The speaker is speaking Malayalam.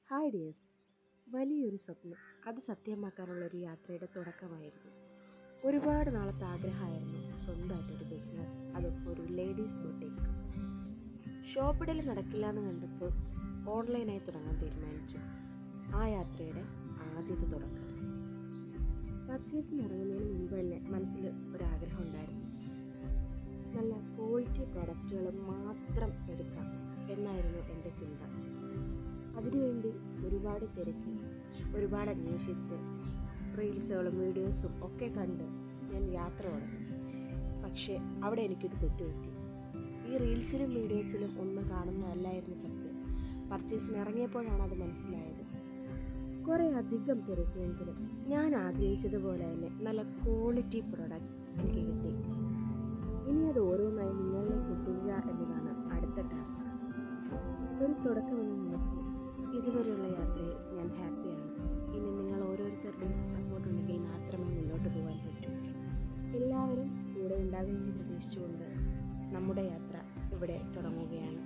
ഹായ് ഡിയേഴ്സ്, വലിയൊരു സ്വപ്നം അത് സത്യമാക്കാനുള്ള ഒരു യാത്രയുടെ തുടക്കമായിരുന്നു. ഒരുപാട് നാളത്തെ ആഗ്രഹമായിരുന്നു സ്വന്തമായിട്ടൊരു ബിസിനസ്, അതും ഒരു ലേഡീസ് ബൊട്ടീക്ക്. ഷോപ്പിടൽ നടക്കില്ല എന്ന് കണ്ടപ്പോൾ ഓൺലൈനായി തുടങ്ങാൻ തീരുമാനിച്ചു. ആ യാത്രയുടെ ആദ്യത്തെ തുടക്കം. പർച്ചേസിന് ഇറങ്ങുന്നതിന് മുമ്പ് തന്നെ മനസ്സിൽ ഒരാഗ്രഹം ഉണ്ടായിരുന്നു. നല്ല ക്വാളിറ്റി പ്രോഡക്റ്റുകൾ മാത്രം എടുക്കാം എന്നായിരുന്നു എൻ്റെ ചിന്ത. അതിനുവേണ്ടി ഒരുപാട് തിരക്കി, ഒരുപാട് അന്വേഷിച്ച് റീൽസുകളും വീഡിയോസും ഒക്കെ കണ്ട് ഞാൻ യാത്ര തുടങ്ങി. പക്ഷേ അവിടെ എനിക്കൊരു തെറ്റുപറ്റി. ഈ റീൽസിലും വീഡിയോസിലും ഒന്നും കാണുന്നതല്ലായിരുന്നു സത്യം. പർച്ചേസിന് ഇറങ്ങിയപ്പോഴാണ് അത് മനസ്സിലായത്. കുറേ അധികം തിരക്കിയെങ്കിലും ഞാൻ ആഗ്രഹിച്ചതുപോലെ തന്നെ നല്ല ക്വാളിറ്റി പ്രൊഡക്ട്സ് എനിക്ക് കിട്ടി. ഇനി അത് ഓരോന്നായി നിങ്ങളിലേക്ക് എത്തിക്കുക എന്നതാണ് അടുത്ത ടാസ്ക്. ഒരു തുടക്കമെന്ന നിലയ്ക്ക് ഇതുവരെയുള്ള യാത്രയിൽ ഞാൻ ഹാപ്പിയാണ്. ഇനി നിങ്ങൾ ഓരോരുത്തരുടെയും സപ്പോർട്ട് ഉണ്ടെങ്കിൽ മാത്രമേ മുന്നോട്ട് പോകാൻ പറ്റൂ. എല്ലാവരും കൂടെ ഉണ്ടാകുമെന്ന് പ്രതീക്ഷിച്ചുകൊണ്ട് നമ്മുടെ യാത്ര ഇവിടെ തുടങ്ങുകയാണ്.